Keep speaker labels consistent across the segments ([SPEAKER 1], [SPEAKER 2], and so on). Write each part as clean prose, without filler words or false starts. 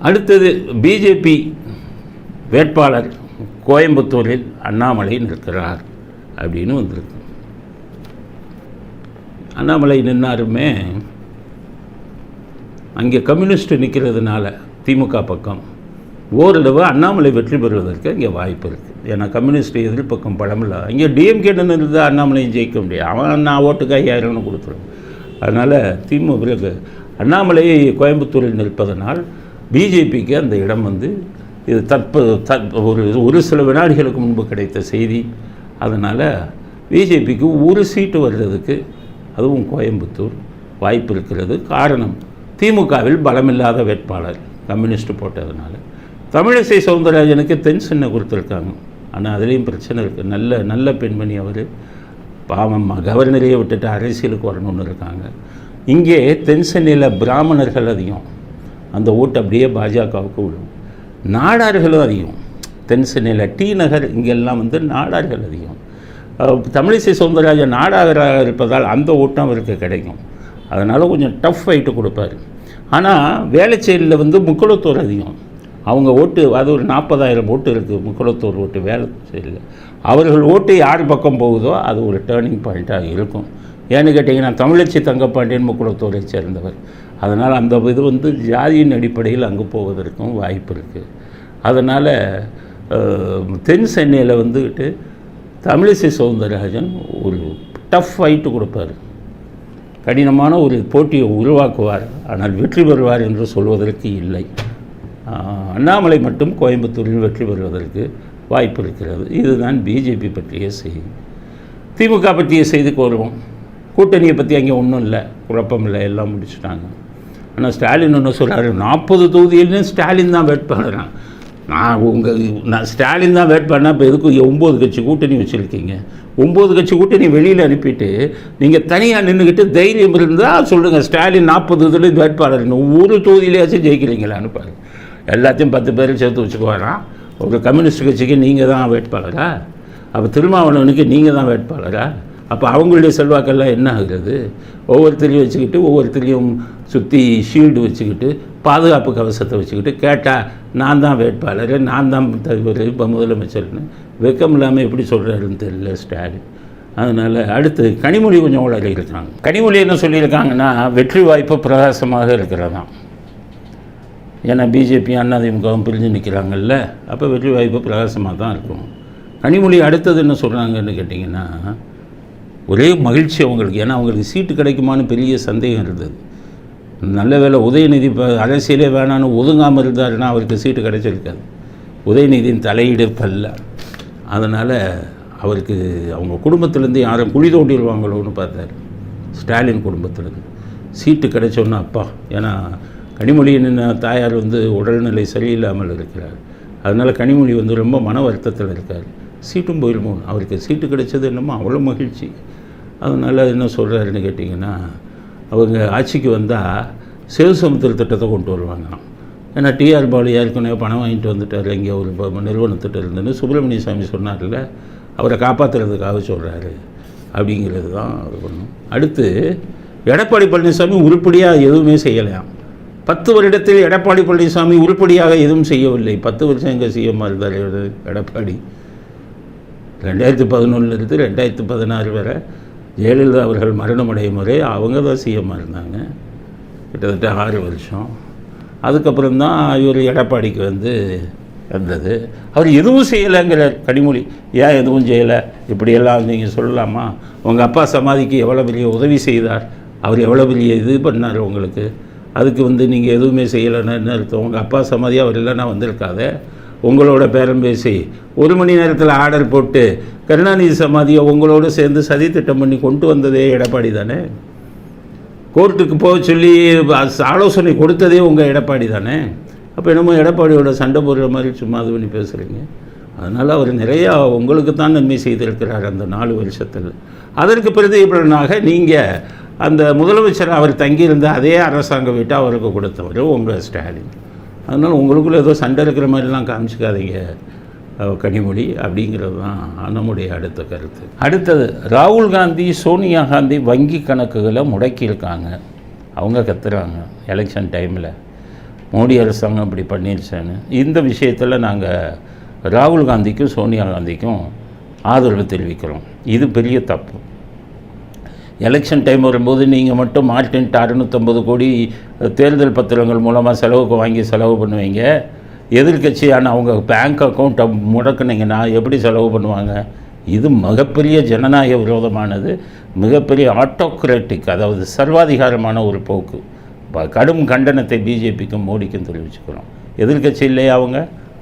[SPEAKER 1] அடுத்தது பிஜேபி வேட்பாளர் கோயம்புத்தூரில் அண்ணாமலை நிற்கிறார் அப்படின்னு வந்திருக்கு. அண்ணாமலை நின்னாருமே அங்கே கம்யூனிஸ்ட் நிற்கிறதுனால திமுக பக்கம் ஓரளவு அண்ணாமலை வெற்றி பெறுவதற்கு இங்கே வாய்ப்பு இருக்குது. ஏன்னா கம்யூனிஸ்ட் எதிர்ப்பக்கம் படமில்லை. இங்கே டிஎம்கேன்னு இருந்தால் அண்ணாமலையும் ஜெயிக்க முடியாது. அவன் நான் ஓட்டுக்கு 5000 கொடுத்துருவேன். அதனால் திமுக அண்ணாமலை கோயம்புத்தூரில் நிற்பதனால் பிஜேபிக்கு அந்த இடம் வந்து இது ஒரு சில வினாடிகளுக்கு முன்பு கிடைத்த செய்தி. அதனால் பிஜேபிக்கு ஒரு சீட்டு வர்றதுக்கு அதுவும் கோயம்புத்தூர் வாய்ப்பு இருக்கிறது. காரணம் திமுகவில் பலமில்லாத வேட்பாளர் கம்யூனிஸ்ட் போட்டதுனால. தமிழிசை சவுந்தரராஜனுக்கு தென் சென்னை கொடுத்துருக்காங்க. ஆனால் அதுலேயும் பிரச்சனை இருக்குது. நல்ல பெண்மணி அவர், பாவம் கவர்னரையே விட்டுட்டு அரசியலுக்கு வரணும்னு இருக்காங்க. இங்கே தென் சென்னையில் பிராமணர்கள் அதிகம், அந்த ஓட்டு அப்படியே பாஜகவுக்கு விடும். நாடார்களும் அதிகம். தென் சென்னையில் டி நகர் இங்கெல்லாம் வந்து நாடார்கள் அதிகம். தமிழிசை சவுந்தரராஜன் நாடாகராக இருப்பதால் அந்த ஓட்டம் அவருக்கு கிடைக்கும். அதனால் கொஞ்சம் டஃப் ஃபைட்டு கொடுப்பார். ஆனால் வேளச்சேரியில் வந்து முக்குளத்தூர் அதிகம். அவங்க ஓட்டு அது ஒரு 40,000 ஓட்டு இருக்குது முக்குளத்தூர் ஓட்டு வேளச்சேரியில். அவர்கள் ஓட்டு யார் பக்கம் போகுதோ அது ஒரு டேர்னிங் பாயிண்ட்டாக இருக்கும். ஏன்னு கேட்டிங்கன்னா தமிழச்சி தங்கப்பாண்டியன் முக்குளத்தூரை சேர்ந்தவர். அதனால் அந்த இது வந்து ஜாதியின் அடிப்படையில் அங்கே போவதற்கும் வாய்ப்பு இருக்குது. அதனால் தென் சென்னையில் வந்துக்கிட்டு தமிழிசை சவுந்தரராஜன் ஒரு டஃப் ஃபைட்டு கொடுப்பார். கடினமான ஒரு போட்டியை உருவாக்குவார். ஆனால் வெற்றி பெறுவார் என்று சொல்வதற்கு இல்லை. அண்ணாமலை மட்டும் கோயம்புத்தூரில் வெற்றி பெறுவதற்கு வாய்ப்பு இருக்கிறது. இதுதான் பிஜேபி பற்றிய செய்தி. திமுக பற்றிய செய்திக்கு வருவோம். கூட்டணியை பற்றி அங்கே ஒன்றும் இல்லை, குழப்பம் இல்லை, எல்லாம் முடிச்சுட்டாங்க. ஆனால் ஸ்டாலின் ஒன்று சொல்கிறாரு, 40 தொகுதியிலும் ஸ்டாலின் தான் வேட்பாளரான். நான் ஸ்டாலின் தான் வேட்பாளர்னா இப்போ எதுக்கு 9 கட்சி கூட்டணி வச்சுருக்கீங்க? 9 கட்சி கூட்டணி வெளியில் அனுப்பிட்டு நீங்கள் தனியாக நின்றுக்கிட்டு தைரியம் இருந்தால் சொல்லுங்கள், ஸ்டாலின் 40 இதில் வேட்பாளர் ஒரு தொகுதியிலேயாச்சும் ஜெயிக்கிறீங்களா அனுப்பாரு. எல்லாத்தையும் 10 பேரும் சேர்த்து வச்சுக்குவாராம். ஒரு கம்யூனிஸ்ட் கட்சிக்கு நீங்கள் தான் வேட்பாளரா? அப்போ திருமாவளவனுக்கு நீங்கள் தான் வேட்பாளரா? அப்போ அவங்களுடைய செல்வாக்கெல்லாம் என்ன ஆகுறது? ஒவ்வொருத்தரையும் வச்சுக்கிட்டு ஒவ்வொருத்தரையும் சுற்றி ஷீல்டு வச்சுக்கிட்டு பாதுகாப்பு கவசத்தை வச்சுக்கிட்டு கேட்டால் நான் தான் வேட்பாளர், நான் தான் தலைவர், இப்போ முதலமைச்சர்னு வெக்கம் இல்லாமல் எப்படி சொல்கிறாருன்னு தெரியல ஸ்டாலின். அதனால் அடுத்து கனிமொழி கொஞ்சம் உளறி இருக்காங்க. கனிமொழி என்ன சொல்லியிருக்காங்கன்னா, வெற்றி வாய்ப்பு பிரகாசமாக இருக்கிறதாம். ஏன்னா பிஜேபி அதிமுகவும் பிரிஞ்சு நிற்கிறாங்கல்ல, அப்போ வெற்றி வாய்ப்பு பிரகாசமாக தான் இருக்கும். கனிமொழி அடுத்தது என்ன சொல்கிறாங்கன்னு கேட்டிங்கன்னா, ஒரே மகிழ்ச்சி அவங்களுக்கு. ஏன்னா அவங்களுக்கு சீட்டு கிடைக்குமான்னு பெரிய சந்தேகம் இருந்தது. நல்ல வேளை உதயநிதி இப்போ அரசியலே வேணான்னு ஒதுங்காமல் இருந்தாருன்னா அவருக்கு சீட்டு கிடைச்சிருக்காது. உதயநிதியின் தலையீடு பல்ல. அதனால் அவருக்கு அவங்க குடும்பத்திலேருந்து யாரும் குழி தோண்டிடுவாங்களோன்னு பார்த்தார். ஸ்டாலின் குடும்பத்திலேருந்து சீட்டு கிடைச்சோன்னா அப்பா. ஏன்னா கனிமொழியின் தாயார் வந்து உடல்நிலை சரியில்லாமல் இருக்கிறார். அதனால் கனிமொழி வந்து ரொம்ப மன வருத்தத்தில் இருக்கார். சீட்டும் போயிடுமோ, அவருக்கு சீட்டு கிடைச்சது என்னமோ அவ்வளோ மகிழ்ச்சி. அதனால் என்ன சொல்கிறாருன்னு கேட்டிங்கன்னா, அவங்க ஆட்சிக்கு வந்தால் சேதுசமுத்திர திட்டத்தை கொண்டு வருவாங்களாம். ஏன்னா டிஆர் பாலு ஏற்கனவே பணம் வாங்கிட்டு வந்துட்டார் இங்கே ஒரு நிறுவனத்திட்ட இருந்துன்னு சுப்பிரமணிய சாமி சொன்னார்ல, அவரை காப்பாற்றுறதுக்காக சொல்கிறாரு அப்படிங்கிறது தான் அது ஒன்றும். அடுத்து எடப்பாடி பழனிசாமி உருப்படியாக எதுவுமே செய்யலையாம். 10 வருடத்தில் எடப்பாடி பழனிசாமி உருப்படியாக எதுவும் செய்யவில்லை. 10 வருஷம் எங்கே சிஎம்மாக இருந்தார் எடப்பாடி. 2011 2016 வரை ஜெயலலிதா அவர்கள் மரணமடையும் முறை அவங்க தான் சிஎம்மாக இருந்தாங்க, கிட்டத்தட்ட 6 வருஷம். அதுக்கப்புறம் தான் இவர் எடப்பாடிக்கு வந்து வந்தது. அவர் எதுவும் செய்யலைங்கிறார் கனிமொழி. ஏன் எதுவும் செய்யலை இப்படியெல்லாம் நீங்கள் சொல்லலாமா? உங்கள் அப்பா சமாதிக்கு எவ்வளோ பெரிய உதவி செய்தார், அவர் எவ்வளோ பெரிய இது பண்ணார் உங்களுக்கு, அதுக்கு வந்து நீங்கள் எதுவுமே செய்யலைன்னா என்ன அர்த்தம்? உங்கள் அப்பா சமாதி அவர் இல்லைன்னா வந்திருக்காதே. உங்களோட பேரம் பேசி 1 மணி நேரத்தில் ஆர்டர் போட்டு கருணாநிதி சமாதியை உங்களோடு சேர்ந்து சதி திட்டம் பண்ணி கொண்டு வந்ததே எடப்பாடி தானே. கோர்ட்டுக்கு போக சொல்லி ஆலோசனை கொடுத்ததே உங்கள் எடப்பாடி தானே. அப்போ என்னமோ எடப்பாடியோட சண்டை போடுற மாதிரி சும்மா அது பண்ணி பேசுகிறீங்க. அதனால் அவர் நிறையா உங்களுக்கு தான் நன்மை செய்திருக்கிறார் அந்த 4 வருஷத்தில். அதற்கு பிரதிபலனாக நீங்கள் அந்த முதலமைச்சர் அவர் தங்கியிருந்த அதே அரசாங்க வீட்டை அவருக்கு கொடுத்தவர் உங்கள் ஸ்டாலின். அதனால் உங்களுக்குள்ளே ஏதோ சண்டை இருக்கிற மாதிரிலாம் காமிச்சிக்காதீங்க கனிமொழி அப்படிங்கிறது தான் நம்முடைய அடுத்த கருத்து. அடுத்தது ராகுல் காந்தி சோனியா காந்தி வங்கி கணக்குகளை முடக்கியிருக்காங்க. அவங்க கத்துறாங்க எலெக்ஷன் டைமில். மோடி அரசாங்கம் இப்படி பண்ணிருச்சான்னு. இந்த விஷயத்தில் நாங்கள் ராகுல் காந்திக்கும் சோனியா காந்திக்கும் ஆதரவு தெரிவிக்கிறோம். இது பெரிய தப்பு. எலெக்ஷன் டைம் வரும்போது நீங்கள் மட்டும் மார்டின்ட்டு 650 கோடி தேர்தல் பத்திரங்கள் மூலமாக செலவுக்கு வாங்கி செலவு பண்ணுவீங்க. எதிர்கட்சியான அவங்க பேங்க் அக்கௌண்ட்டை முடக்குனீங்கன்னா எப்படி செலவு பண்ணுவாங்க? இது மிகப்பெரிய ஜனநாயக விரோதமானது, மிகப்பெரிய ஆட்டோக்ராட்டிக், அதாவது சர்வாதிகாரமான ஒரு போக்கு. கடும் கண்டனத்தை பிஜேபிக்கும் மோடிக்கும் தெரிவிச்சுக்கிறோம். எதிர்கட்சி இல்லையா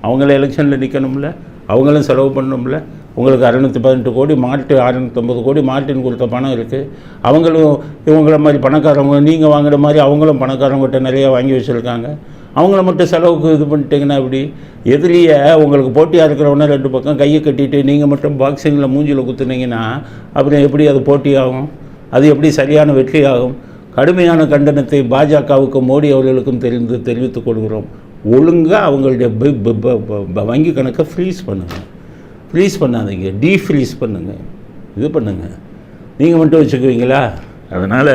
[SPEAKER 1] அவங்கள எலெக்ஷனில் நிற்கணும்ல, அவங்களும் செலவு பண்ணணும்ல. உங்களுக்கு 618 கோடி மார்ட்டு 650 கோடி மார்ட்டின் கொடுத்த பணம் இருக்குது. அவங்களும் இவங்கள மாதிரி பணக்காரவங்க, நீங்கள் வாங்குற மாதிரி அவங்களும் பணக்காரவங்ககிட்ட நிறையா வாங்கி வச்சுருக்காங்க. அவங்கள மட்டும் செலவுக்கு இது பண்ணிட்டீங்கன்னா இப்படி எதிரியை உங்களுக்கு போட்டியாக இருக்கிறவன 2 பக்கம் கையை கட்டிட்டு நீங்கள் மட்டும் பாக்ஸிங்கில் மூஞ்சியில் குத்துனீங்கன்னா அப்புறம் எப்படி அது போட்டியாகும்? அது எப்படி சரியான வெற்றியாகும்? கடுமையான கண்டனத்தை பாஜகவுக்கும் மோடி அவர்களுக்கும் தெரிவித்துக் கொள்கிறோம். ஒழுங்காக அவங்களுடைய வங்கி கணக்கை ஃப்ரீஸ் பண்ணுங்கள். ஃப்ரீஸ் பண்ணாதீங்க, டீஃப்ரீஸ் பண்ணுங்கள். இது பண்ணுங்கள். நீங்கள் மட்டும் வச்சுக்குவீங்களா? அதனால்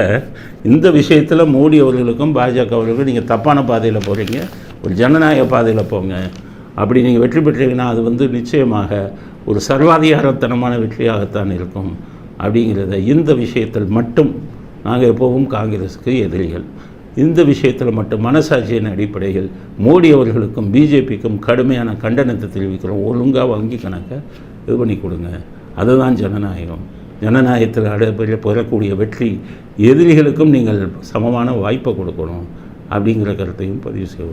[SPEAKER 1] இந்த விஷயத்தில் மோடி அவர்களுக்கும் பாஜக அவர்களுக்கும் நீங்கள் தப்பான பாதையில் போகிறீங்க. ஒரு ஜனநாயக பாதையில் போங்க. அப்படி நீங்கள் வெற்றி பெற்றீங்கன்னா அது நிச்சயமாக ஒரு சர்வாதிகாரத்தனமான வெற்றியாகத்தான் இருக்கும். அப்படிங்கிறத இந்த விஷயத்தில் மட்டும் நாங்கள் எப்போவும் காங்கிரஸுக்கு எதிரிகள். இந்த விஷயத்தில் மட்டும் மனசாட்சியின் அடிப்படையில் மோடி அவர்களுக்கும் பிஜேபிக்கும் கடுமையான கண்டனத்தை தெரிவிக்கிறோம். ஒழுங்காக வங்கி கணக்கை இது பண்ணி கொடுங்க. அதுதான் ஜனநாயகம். ஜனநாயகத்தில் பெறக்கூடிய வெற்றி எதிரிகளுக்கும் நீங்கள் சமமான வாய்ப்பை கொடுக்கணும் அப்படிங்கிற கருத்தையும் பதிவு செய்ய